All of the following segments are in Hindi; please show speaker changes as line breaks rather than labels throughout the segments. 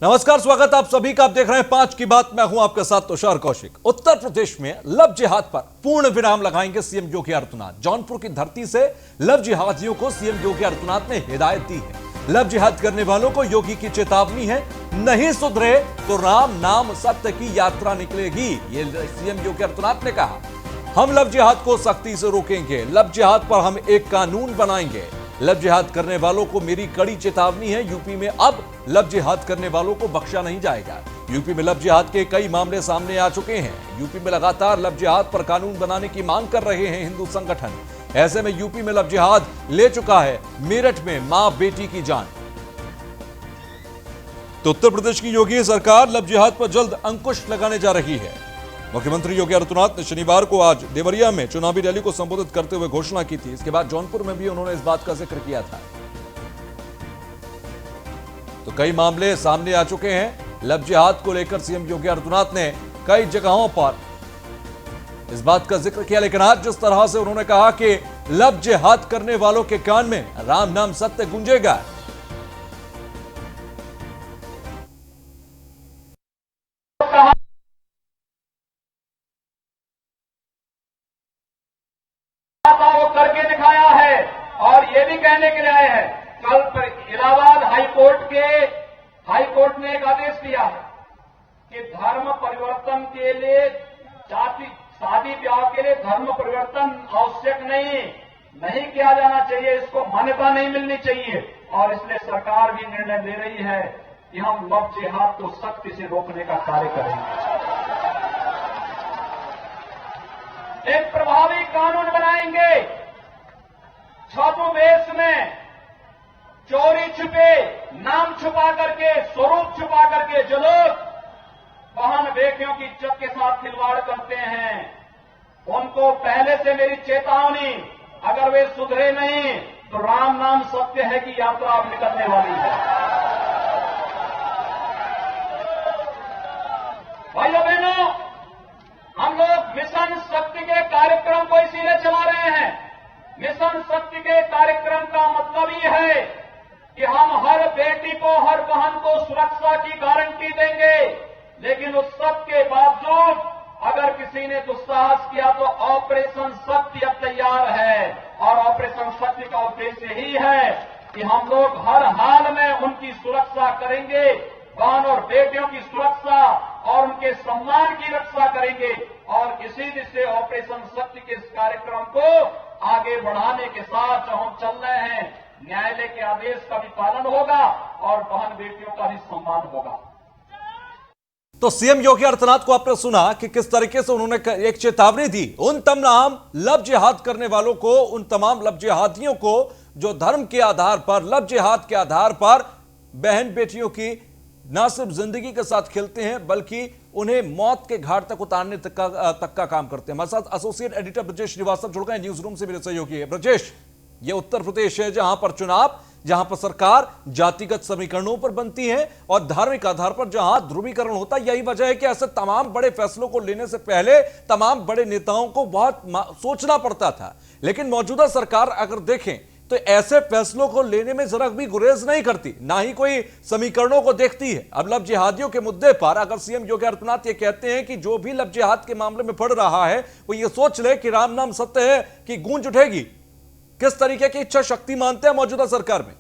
नमस्कार, स्वागत आप सभी का। आप देख रहे हैं 5 की बात। मैं हूं आपके साथ तुषार कौशिक। उत्तर प्रदेश में लव जिहाद पर पूर्ण विराम लगाएंगे सीएम योगी आदित्यनाथ। जौनपुर की धरती से लव जिहादियों को सीएम योगी आदित्यनाथ ने हिदायत दी है। लव जिहाद करने वालों को योगी की चेतावनी है, नहीं सुधरे तो राम नाम सत्य की यात्रा निकलेगी। ये सीएम योगी आदित्यनाथ ने कहा। हम लव जिहाद को सख्ती से रोकेंगे। लव जिहाद पर हम एक कानून बनाएंगे। लव जिहाद करने वालों को मेरी कड़ी चेतावनी है। यूपी में अब लव जिहाद करने वालों को बख्शा नहीं जाएगा। यूपी में लव जिहाद के कई मामले सामने आ चुके हैं। यूपी में लगातार लव जिहाद पर कानून बनाने की मांग कर रहे हैं हिंदू संगठन। ऐसे में यूपी में लव जिहाद ले चुका है मेरठ में मां बेटी की जान। तो उत्तर प्रदेश की योगी सरकार लव जिहाद पर जल्द अंकुश लगाने जा रही है। मुख्यमंत्री योगी आदित्यनाथ ने शनिवार को आज देवरिया में चुनावी रैली को संबोधित करते हुए घोषणा की थी। इसके बाद जौनपुर में भी उन्होंने इस बात का जिक्र किया था। तो कई मामले सामने आ चुके हैं। लव जिहाद को लेकर सीएम योगी आदित्यनाथ ने कई जगहों पर इस बात का जिक्र किया, लेकिन आज जिस तरह से उन्होंने कहा कि लव जिहाद करने वालों के कान में राम नाम सत्य गूंजेगा।
वो करके दिखाया है और ये भी कहने के लिए आए हैं। कल इलाहाबाद हाईकोर्ट ने एक आदेश दिया है कि धर्म परिवर्तन के लिए शादी ब्याह के लिए धर्म परिवर्तन आवश्यक नहीं किया जाना चाहिए, इसको मान्यता नहीं मिलनी चाहिए। और इसलिए सरकार भी निर्णय ले रही है कि हम लव जिहाद को सख्ती से रोकने का कार्य करेंगे। एक प्रभावी कानून बनाएंगे। छद्मवेश में चोरी छुपे, नाम छुपा करके, स्वरूप छुपा करके जो लोग बहन बेटियों की इज्जत के साथ खिलवाड़ करते हैं, उनको पहले से मेरी चेतावनी, अगर वे सुधरे नहीं तो राम नाम सत्य है कि यात्रा अब निकलने वाली है। भाइयों बहनों, हम लोग मिशन शक्ति के कार्यक्रम को इसीलिए चला रहे हैं। मिशन शक्ति के कार्यक्रम का मतलब ये है कि हम हर बेटी को, हर बहन को सुरक्षा की गारंटी देंगे, लेकिन उस सब के बावजूद अगर किसी ने दुस्साहस किया तो ऑपरेशन शक्ति अब तैयार है। और ऑपरेशन शक्ति का उद्देश्य ही है कि हम लोग हर हाल में उनकी सुरक्षा करेंगे, बहन और बेटियों की सुरक्षा और उनके सम्मान की रक्षा करेंगे। और इसी से ऑपरेशन शक्ति के इस कार्यक्रम को आगे बढ़ाने के साथ जो हम चल रहे हैं, न्यायालय के आदेश का भी पालन होगा और बहन बेटियों का भी सम्मान होगा।
तो सीएम योगी आदित्यनाथ को आपने सुना कि किस तरीके से उन्होंने एक चेतावनी दी उन तमाम लव जिहाद करने वालों को, उन तमाम लव जिहादियों को जो धर्म के आधार पर, लव जिहाद के आधार पर बहन बेटियों की न सिर्फ जिंदगी के साथ खेलते हैं बल्कि उन्हें मौत के घाट तक उतारने तक का काम करते हैं। हमारे साथ एसोसिएट एडिटर ब्रजेश श्रीवास्तव जुड़ गए न्यूज रूम से, मेरे सहयोगी है। ब्रजेश, ये उत्तर प्रदेश है जहां पर चुनाव, जहां पर सरकार जातिगत समीकरणों पर बनती है और धार्मिक आधार पर जहां ध्रुवीकरण होता है। यही वजह है कि ऐसे तमाम बड़े फैसलों को लेने से पहले तमाम बड़े नेताओं को बहुत सोचना पड़ता था। लेकिन मौजूदा सरकार अगर देखें तो ऐसे फैसलों को लेने में जरा भी गुरेज नहीं करती, ना ही कोई समीकरणों को देखती है। अब लव जिहादियों के मुद्दे पर अगर सीएम योगी आदित्यनाथ ये कहते हैं कि जो भी लव जिहाद के मामले में पड़ रहा है वो ये सोच ले कि राम नाम सत्य है कि गूंज उठेगी, किस तरीके की इच्छा शक्ति मानते हैं मौजूदा सरकार में?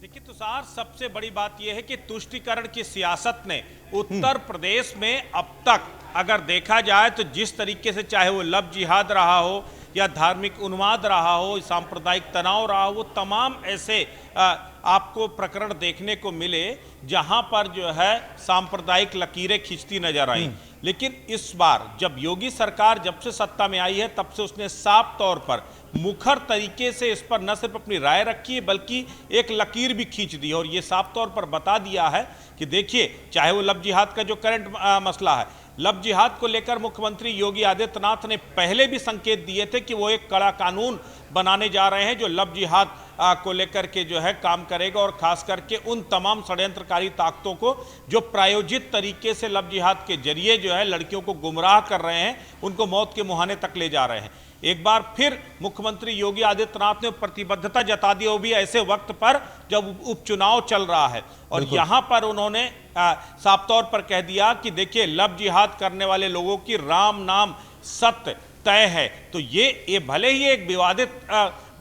देखिए तुषार, सबसे बड़ी बात यह है कि तुष्टीकरण की सियासत ने उत्तर प्रदेश में अब तक अगर देखा जाए तो जिस तरीके से, चाहे वो लव जिहाद रहा हो या धार्मिक उन्माद रहा हो, सांप्रदायिक तनाव रहा हो, वो तमाम ऐसे आपको प्रकरण देखने को मिले जहां पर जो है सांप्रदायिक लकीरें खींचती नजर आई। लेकिन इस बार जब योगी सरकार जब से सत्ता में आई है तब से उसने साफ तौर पर मुखर तरीके से इस पर न सिर्फ अपनी राय रखी है बल्कि एक लकीर भी खींच दी और ये साफ तौर पर बता दिया है कि देखिए, चाहे वो लव जिहाद का जो करंट मसला है, लव जिहाद को लेकर मुख्यमंत्री योगी आदित्यनाथ ने पहले भी संकेत दिए थे कि वो एक कड़ा कानून बनाने जा रहे हैं जो लव जिहाद को लेकर के जो है काम करेगा और खास करके उन तमाम षड्यंत्रकारी ताकतों को जो प्रायोजित तरीके से लव जिहाद के जरिए जो है लड़कियों को गुमराह कर रहे हैं, उनको मौत के मुहाने तक ले जा रहे हैं। एक बार फिर मुख्यमंत्री योगी आदित्यनाथ ने प्रतिबद्धता जता दी, वो भी ऐसे वक्त पर जब उपचुनाव चल रहा है। और यहां पर उन्होंने साफ तौर पर कह दिया कि देखिए, लव जिहाद करने वाले लोगों की राम नाम सत्य तय है। तो ये भले ही एक विवादित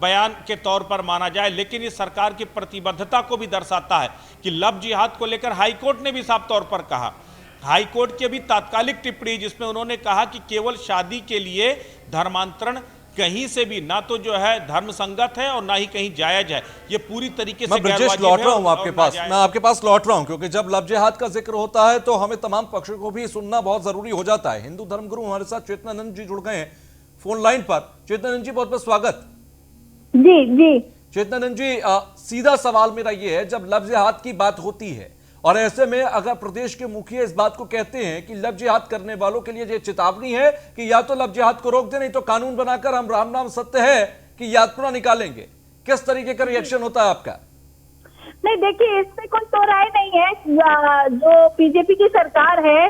बयान के तौर पर माना जाए, लेकिन ये सरकार की प्रतिबद्धता को भी दर्शाता है कि लव जिहाद को लेकर हाईकोर्ट ने भी साफ तौर पर कहा, हाईकोर्ट की भी तात्कालिक टिप्पणी जिसमें उन्होंने कहा कि केवल शादी के लिए धर्मांतरण कहीं से भी ना तो जो है धर्म संगत है और ना ही कहीं जायज है। ये पूरी तरीके से
ब्रजेश लौट रहा हूं आपके पास, मैं आपके पास लौट रहा हूं, क्योंकि जब लव जिहाद का जिक्र होता है तो हमें तमाम पक्षों को भी सुनना बहुत जरूरी हो जाता है। हिंदू धर्मगुरु हमारे साथ चेतनानंद जी जुड़ गए हैं फोन लाइन पर। चेतनानंद जी, बहुत बहुत स्वागत।
जी जी
चेतनानंद जी, सीधा सवाल मेरा ये है, जब लव जिहाद की बात होती है और ऐसे में अगर प्रदेश के मुखिया इस बात को कहते हैं कि लव जिहाद करने वालों के लिए ये चेतावनी है कि या तो लव जिहाद को रोक दे, नहीं तो कानून बनाकर हम राम नाम सत्य है कि यात्रा निकालेंगे, किस तरीके का रिएक्शन होता है आपका?
नहीं, देखिए, इसमें कोई तो राय नहीं है। जो बीजेपी की सरकार है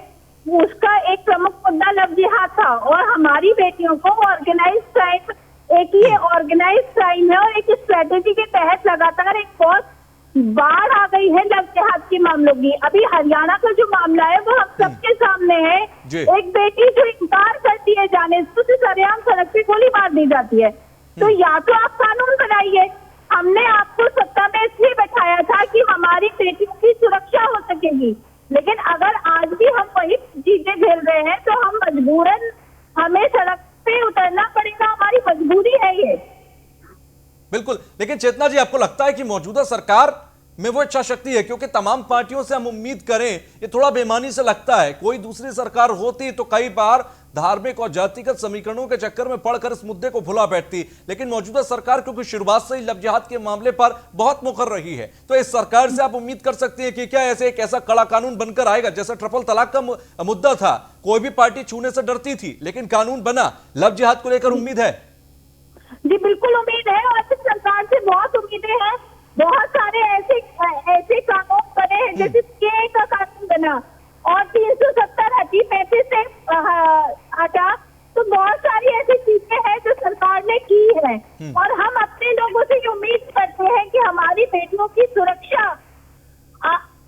उसका एक प्रमुख मुद्दा लव जिहाद था, और हमारी बेटियों को ऑर्गेनाइज क्राइम, एक ही ऑर्गेनाइज क्राइम है और एक स्ट्रेटेजी के तहत लगातार एक बहुत बाढ़ आ गई है लव जिहाद के मामलों की। अभी हरियाणा का जो मामला है वो हम सबके सामने है। एक बेटी जो इनकार करती है जाने से, उसे सरेआम सड़क पे गोली मार दी जाती है। तो या तो आप कानून बनाइए, हमने आपको सत्ता में इसलिए बैठाया था कि हमारी बेटियों की सुरक्षा हो सकेगी, लेकिन अगर आज भी हम वही चीजें झेल रहे हैं तो हम मजबूरन, हमें सड़क पे उतरना पड़ेगा, हमारी मजबूरी है ये।
बिल्कुल, लेकिन चेतना जी, आपको लगता है कि मौजूदा सरकार में वो इच्छा शक्ति है? क्योंकि तमाम पार्टियों से हम उम्मीद करें, ये थोड़ा बेईमानी से लगता है। कोई दूसरी सरकार होती तो कई बार धार्मिक और जातिगत समीकरणों के चक्कर में पड़कर इस मुद्दे को भुला बैठती, लेकिन मौजूदा सरकार क्योंकि शुरुआत से ही लव जिहाद के मामले पर बहुत मुखर रही है, तो इस सरकार से आप उम्मीद कर सकती हैं कि क्या ऐसे एक ऐसा कड़ा कानून बनकर आएगा? जैसा ट्रिपल तलाक का मुद्दा था, कोई भी पार्टी छूने से डरती थी, लेकिन कानून बना। लव जिहाद को लेकर उम्मीद है?
जी बिल्कुल उम्मीद है, और इस सरकार से बहुत उम्मीदें हैं। बहुत सारे ऐसे कानून बने हैं, जैसे सीएए का कानून बना और 370 हटी 35 से हटा, तो बहुत सारी ऐसी चीजें हैं जो सरकार ने की है। और हम अपने लोगों से उम्मीद करते हैं कि हमारी बेटियों की सुरक्षा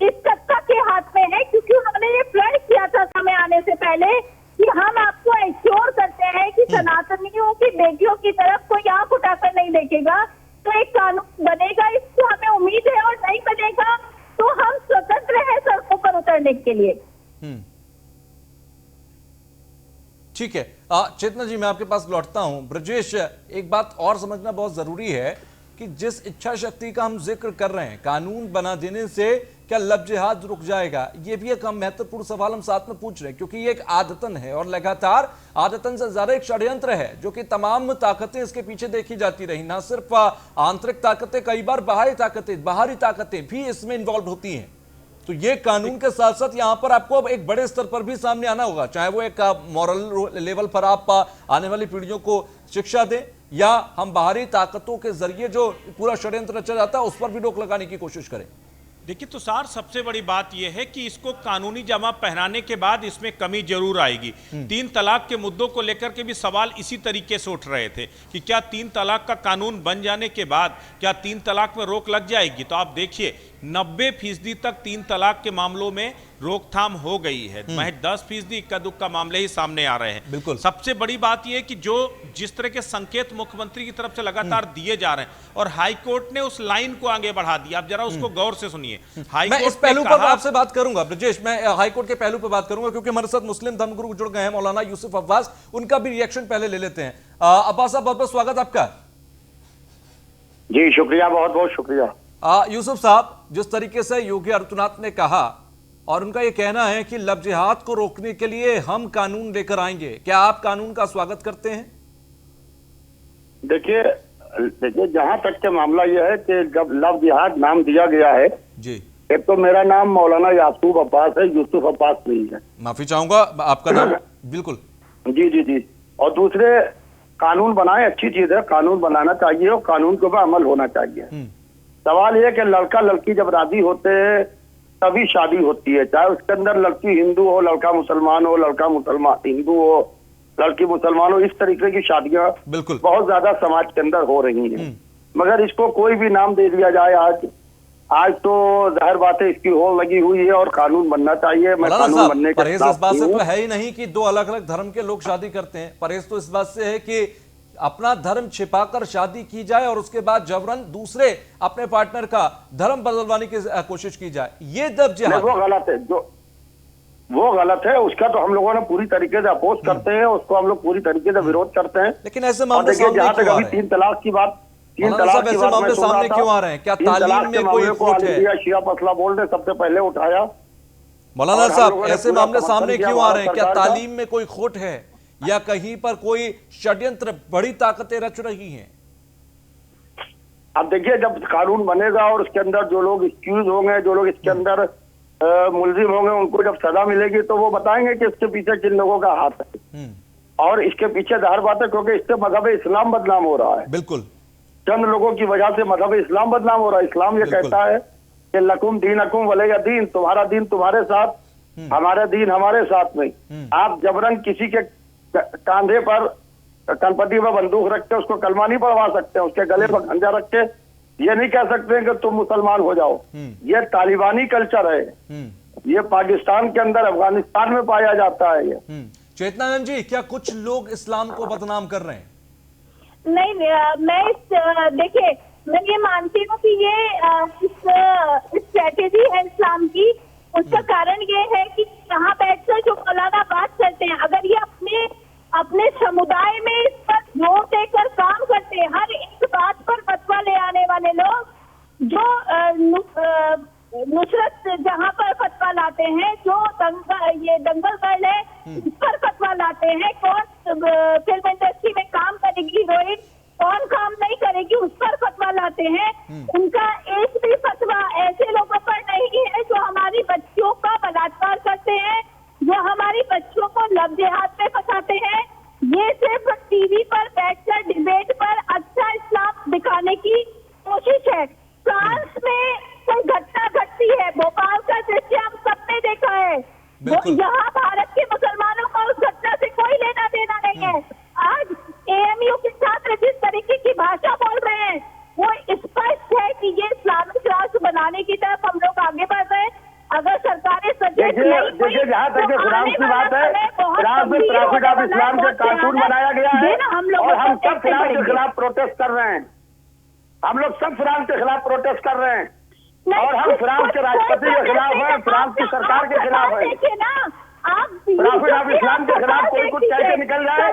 इस सत्ता के हाथ में है, क्योंकि उन्होंने ये प्रण किया था समय आने से पहले कि हम आपको एश्योर करते हैं कि सनातनियों की बेटियों की तरफ कोई आंख उठाकर नहीं देखेगा। तो एक कानून बनेगा, इसको हमें उम्मीद है, और नहीं बनेगा तो हम स्वतंत्र हैं सड़कों पर उतरने के लिए।
ठीक है, चेतना जी, मैं आपके पास लौटता हूं। ब्रजेश, एक बात और समझना बहुत जरूरी है कि जिस इच्छा शक्ति का हम जिक्र कर रहे हैं, कानून बना देने से क्या लव जिहाद रुक जाएगा? ये भी एक महत्वपूर्ण सवाल हम साथ में पूछ रहे हैं, क्योंकि ये एक आदतन है और लगातार आदतन से ज्यादा एक षड्यंत्र है, जो कि तमाम ताकतें इसके पीछे देखी जाती रही। ना सिर्फ आंतरिक ताकतें, कई बार बाहरी ताकतें भी इसमें इन्वॉल्व होती हैं। तो ये कानून के साथ साथ यहाँ पर आपको अब एक बड़े स्तर पर भी सामने आना होगा, चाहे वो एक मॉरल लेवल पर आप आने वाली पीढ़ियों को शिक्षा दें, या हम बाहरी ताकतों के जरिए जो पूरा षड्यंत्र रचा जाता है उस पर भी रोक लगाने की कोशिश करें।
देखिए तुषार, सबसे बड़ी बात यह है कि इसको कानूनी जमा पहनाने के बाद इसमें कमी जरूर आएगी। 3 तलाक के मुद्दों को लेकर के भी सवाल इसी तरीके से उठ रहे थे कि क्या 3 तलाक का कानून बन जाने के बाद क्या 3 तलाक में रोक लग जाएगी? तो आप देखिए 90% तक 3 तलाक के मामलों में रोकथाम हो गई है, महज 10% इक्का दुक्का मामले ही सामने आ रहे हैं।
बिल्कुल,
सबसे बड़ी बात यह है कि जो जिस तरह के संकेत मुख्यमंत्री की तरफ से लगातार दिए जा रहे हैं, और हाईकोर्ट ने उस लाइन को आगे बढ़ा दिया। आप जरा उसको गौर से सुनिए।
मैं इस पहलू पर आपसे बात करूंगा ब्रजेश, मैं हाईकोर्ट के पहलू पर बात करूंगा, क्योंकि हमारे साथ मुस्लिम धर्मगुरु जुड़ गए हैं, मौलाना यूसुफ अब्बास, उनका भी रिएक्शन पहले ले लेते हैं। अब्बास साहब, बहुत बहुत स्वागत आपका।
जी शुक्रिया, बहुत बहुत शुक्रिया।
यूसुफ साहब, जिस तरीके से योगी आदित्यनाथ ने कहा और उनका यह कहना है कि लव जिहाद को रोकने के लिए हम कानून लेकर आएंगे, क्या आप कानून का स्वागत करते हैं?
देखिए जहां तक के मामला यह है कि जब लव जिहाद नाम दिया गया है
जी,
एक तो मेरा नाम मौलाना यासूब अब्बास है, यूसुफ अब्बास नहीं है।
माफी चाहूंगा, आपका नाम। बिल्कुल
जी जी जी। और दूसरे, कानून बनाए अच्छी चीज है, कानून बनाना चाहिए और कानून के ऊपर अमल होना चाहिए। सवाल यह कि लड़का लड़की जब राजी होते हैं तभी शादी होती है, चाहे उसके अंदर लड़की हिंदू हो, लड़का मुसलमान हो, लड़का मुसलमान हिंदू हो, लड़की मुसलमानों, इस तरीके की शादियां
बिल्कुल
बहुत ज्यादा समाज के अंदर हो रही हैं। मगर इसको कोई भी नाम दे दिया जाए, आज तो जाहिर बात है इसकी होड़ लगी हुई है और कानून बनना चाहिए। मैं
मौलाना
कानून
साहब,
बनने के
परहेज इस
खिलाफ
बात से
नहीं
तो
हूं।
है ही नहीं कि दो अलग अलग धर्म के लोग शादी करते हैं। परहेज तो इस बात से है कि अपना धर्म छिपाकर शादी की जाए और उसके बाद जबरन दूसरे अपने पार्टनर का धर्म बदलवाने की कोशिश की जाए। ये जब
नहीं,
जिहाद
वो गलत है, वो गलत है। उसका तो हम लोगों ने पूरी तरीके से अपोज करते हैं, उसको हम लोग पूरी तरीके से विरोध करते हैं।
लेकिन ऐसे
और
मामले
देखिए,
सामने
जहां तक
क्यों आ
अभी
रहे हैं?
3 तलाक की बात, 3
मौलाना
तलाक
साहब,
की
ऐसे
बात मैं
मामले
सुन रहा
सामने
था।
क्यों आ रहे हैं? क्या
3
तालीम
तलाक
में
के
कोई
मामले को
खोट है?
आलिया शिया मसला बोर्ड ने सबसे पहले उठाया।
मौलाना
और हम
साहब,
लोगों ने
ऐसे
पूरा
मामले
समर्थन
सामने
किया
क्यों आ
भारत
रहे हैं? क्या
सरकार का।
तालीम में कोई खोट है या कहीं पर कोई षड्यंत्र बड़ी ताकतें रच रही हैं?
अब देखिए, जब कानून बनेगा और उसके अंदर जो लोग एक्यूज होंगे, जो लोग इसके अंदर मुलजिम होंगे, उनको जब सजा मिलेगी तो वो बताएंगे कि इसके पीछे किन लोगों का हाथ है। और इसके पीछे जाहिर बात है, क्योंकि इससे मजहब इस्लाम बदनाम हो रहा है।
बिल्कुल
चंद लोगों की वजह से मजहब इस्लाम बदनाम हो रहा है। इस्लाम ये
बिल्कुल।
कहता है कि लकुम दीनकुम वलिया दीन, तुम्हारा दीन तुम्हारे साथ, हमारा दीन हमारे साथ में। आप जबरन किसी के कांधे पर, कनपटी पर बंदूक रख के उसको कलमा नहीं पढ़वा सकते, उसके गले पर खंजा रख के ये नहीं कह सकते कि तुम मुसलमान हो जाओ। ये तालिबानी कल्चर है, ये पाकिस्तान के अंदर, अफगानिस्तान में पाया जाता है ये।
चेतनानंद जी, क्या कुछ लोग इस्लाम को बदनाम कर रहे हैं?
नहीं, मैं देखिए, मैं ये मानती हूँ कि ये स्ट्रेटेजी है इस्लाम की। उसका कारण ये है कि यहाँ बैठकर जो मौलाना बात करते हैं, अगर ये अपने समुदाय में इस पर जोर देकर काम करते हैं, हर इस बात पर फतवा ले आने वाले लोग, जो नुसरत जहाँ पर फतवा लाते हैं, जो दंगल गर्ल है उस पर फतवा लाते हैं, कौन फिल्म इंडस्ट्री में काम करेगी हीरोइन, कौन काम नहीं करेगी, उस पर फतवा लाते हैं। उनका एक भी फतवा ऐसे लोगों पर नहीं है जो हमारी बच्चियों का बलात्कार करते हैं, जो हमारी बच्चियों को लव जिहाद में फंसाते हैं। ये सिर्फ टीवी पर बैठकर डिबेट पर अच्छा इस्लाम दिखाने की कोशिश है। फ्रांस में कोई घटना घटती है, भोपाल का दृश्य हम सबने देखा है। यहाँ भारत के मुसलमानों को उस घटना से कोई लेना देना नहीं है। आज एएमयू के छात्र जिस तरीके की भाषा बोल रहे हैं, वो स्पष्ट है कि ये इस्लामिक राष्ट्र बनाने की तरफ हम लोग आगे बढ़ रहे हैं। अगर सरकारें सचेत नहीं हुई,
देखिए, जहाँ तक
तो
फ्रांस की बात है, फ्रांस में ट्रैफिक ऑफ इस्लाम के कानून बनाया गया है और हम सब फ्रांस के खिलाफ प्रोटेस्ट कर रहे हैं। हम लोग सब फ्रांस के खिलाफ प्रोटेस्ट कर रहे हैं और हम फ्रांस के राष्ट्रपति के खिलाफ हैं, फ्रांस की सरकार के खिलाफ है। ट्रैफिक ऑफ इस्लाम के खिलाफ कोई कुछ कैसे निकल जाए,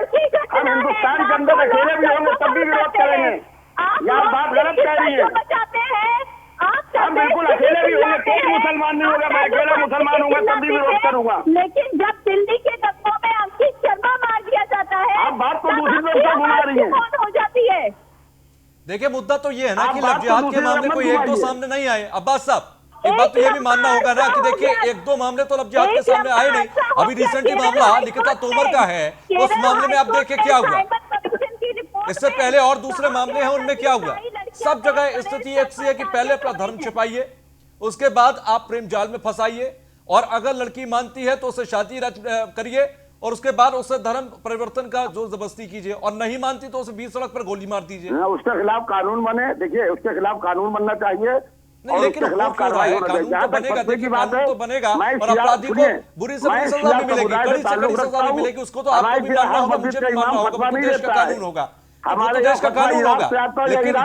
हम हिंदुस्तान के अंदर अकेले भी होंगे तब भी विरोध करेंगे। यार, बात गलत कह रही है। हम बिल्कुल अकेले भी होंगे तो भी मुसलमान नहीं होगा, मैं अकेला मुसलमान होगा तब भी विरोध करूंगा।
लेकिन जब दिल्ली के दंगों में अंकित शर्मा मार दिया जाता है,
आप बात को दूसरी लोग को घुमा रही है।
हो जाती है।
देखिए, मुद्दा तो ये है ना
आप
कि
बात
लव जिहाद
तो
के
दूसरे
मामले
मत
कोई एक दो
घुमाइए।
सामने नहीं आए। अब्बास साहब, एक बात तो ये भी मानना होगा ना कि देखिए, एक दो मामले तो लव जिहाद के सामने आए नहीं। अभी रिसेंटली मामला निकिता तोमर का है, उस मामले में आप देखिए क्या हुआ। इससे पहले और दूसरे मामले हैं, उनमें क्या हुआ? सब जगह स्थिति एक सी है कि पहले अपना धर्म छिपाइए, उसके बाद आप प्रेम जाल में फंसाइए, और अगर लड़की मानती है तो उसे शादी करिए, और उसके बाद उससे धर्म परिवर्तन का जोर जबरदस्ती कीजिए, और नहीं मानती तो उसे बीच सड़क पर गोली मार दीजिए।
उसके खिलाफ कानून बने। देखिए, उसके खिलाफ कानून बनना चाहिए।
नहीं, लेकिन हो क्यों रहा है? कानून तो बनेगा, देखिए, कानून तो बनेगा और अपराधी को बुरी से बुरी सजा भी मिलेगी, कड़ी से कड़ी सजा भी मिलेगी। उसको तो आपको भी मानना होगा, मुझे भी मानना होगा, वो देश का कानून होगा, हमारे देश का कानून होगा। लेकिन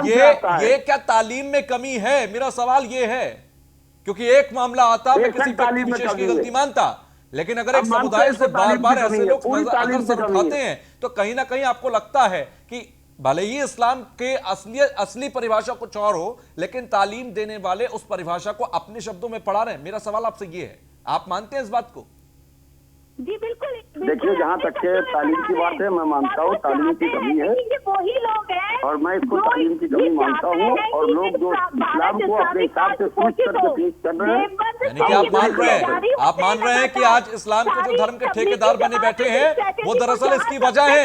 ये क्या तालीम में कमी है? मेरा सवाल ये है, क्योंकि एक मामला आता, मैं किसी व्यक्ति विशेष की गलती मानता, लेकिन अगर एक समुदाय से बार बार ऐसे लोग अगर सर उठाते हैं तो कहीं ना कहीं आपको लगता है कि भले ही इस्लाम के असली परिभाषा कुछ और हो, लेकिन तालीम देने वाले उस परिभाषा को अपने शब्दों में पढ़ा रहे हैं। मेरा सवाल आपसे ये है, आप मानते हैं इस बात को?
जी बिल्कुल।
देखिए, जहाँ तक के तालीम की बात है, मैं मानता हूँ तालीम की कमी है,
वही लोग हैं
और मैं इसको तालीम की कमी मानता हूँ। और लोग जो इस्लाम को अपने हिसाब से स्विच करके पेश कर रहे हैं,
यानी कि आप मान रहे हैं कि आज इस्लाम के जो धर्म के ठेकेदार बने बैठे हैं, वो दरअसल इसकी वजह है।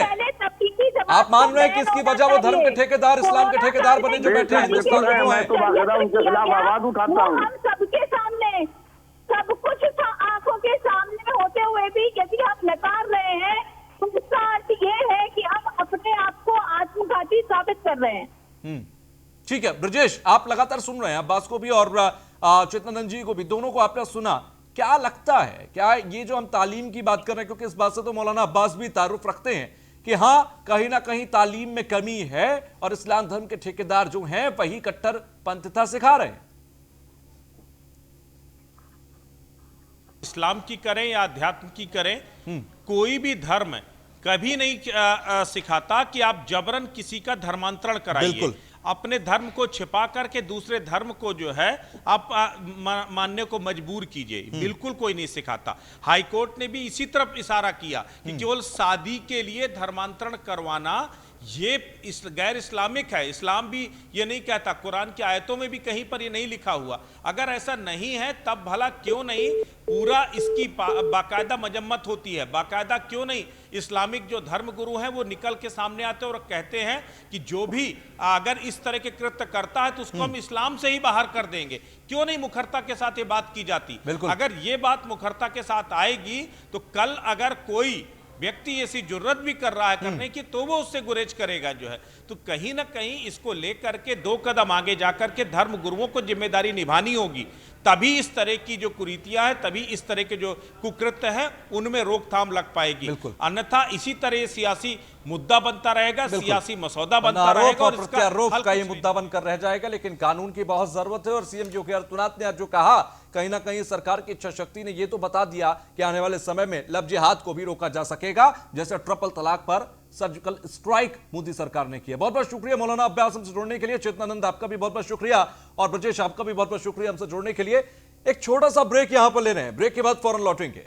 आप मान रहे हैं कि इसकी वजह वो धर्म के ठेकेदार, इस्लाम के ठेकेदार बने जो बैठे हैं हिंदुस्तान में, वो
मैं तो बाकायदा उनके खिलाफ आवाज उठाता हूँ।
हम सबके सामने सब कुछ आंखों के सामने होते हुए भी यदि हम नकार रहे हैं तो उसका अर्थ कर रहे हैं।
ठीक है ब्रजेश, आप लगातार सुन रहे हैं अब्बास को भी और चित्तरंजन जी को भी, दोनों को आपने सुना। क्या लगता है, क्या ये जो हम तालीम की बात कर रहे हैं, क्योंकि इस बात से तो मौलाना अब्बास भी तारुफ रखते हैं कि हाँ कहीं ना कहीं तालीम में कमी है और इस्लाम धर्म के ठेकेदार जो हैं वही कट्टरपंथीता सिखा रहे हैं।
इस्लाम की करें या अध्यात्म की करें, कोई भी धर्म कभी नहीं सिखाता कि आप जबरन किसी का धर्मांतरण कराइए,
बिल्कुल।
अपने धर्म को छिपा करके दूसरे धर्म को जो है आप मानने को मजबूर कीजिए, बिल्कुल कोई नहीं सिखाता। हाई कोर्ट ने भी इसी तरफ इशारा किया कि केवल शादी के लिए धर्मांतरण करवाना ये गैर इस्लामिक है। इस्लाम भी ये नहीं कहता, कुरान की आयतों में भी कहीं पर ये नहीं लिखा हुआ। अगर ऐसा नहीं है तब भला क्यों नहीं पूरा इसकी बाकायदा मजम्मत होती है, बाकायदा क्यों नहीं इस्लामिक जो धर्म गुरु हैं वो निकल के सामने आते हैं और कहते हैं कि जो भी अगर इस तरह के कृत्य करता है तो उसको हम इस्लाम से ही बाहर कर देंगे। क्यों नहीं मुखरता के साथ ये बात की जाती? अगर ये बात मुखरता के साथ आएगी तो कल अगर कोई व्यक्ति ऐसी जुर्रत भी कर रहा है करने की तो वो उससे गुरेज करेगा जो है। तो कहीं ना कहीं इसको लेकर के 2 कदम आगे जाकर के धर्म गुरुओं को जिम्मेदारी निभानी होगी, तभी इस तरह की जो कुरीतियां हैं, तभी इस तरह के जो कुकृत्य हैं उनमें रोकथाम लग पाएगी। अन्यथा इसी तरह सियासी मुद्दा बनता रहेगा, सियासी मसौदा बनता रहेगा और
प्रत्यारोप का ये मुद्दा बनकर रह जाएगा। लेकिन कानून की बहुत जरूरत है और सीएम योगी आदित्यनाथ ने आज जो कहा, कहीं ना कहीं सरकार की इच्छा शक्ति ने ये तो बता दिया कि आने वाले समय में लव जिहाद को भी रोका जा सकेगा, जैसे ट्रिपल तलाक पर सर्जिकल स्ट्राइक मोदी सरकार ने किया। बहुत बहुत शुक्रिया मौलाना अब्बास हमसे जुड़ने के लिए, चित्तरंजन आपका भी बहुत बहुत शुक्रिया और ब्रजेश आपका भी बहुत बहुत शुक्रिया हमसे जुड़ने के लिए। एक छोटा सा ब्रेक यहां पर ले रहे हैं, ब्रेक के बाद फौरन लौटेंगे।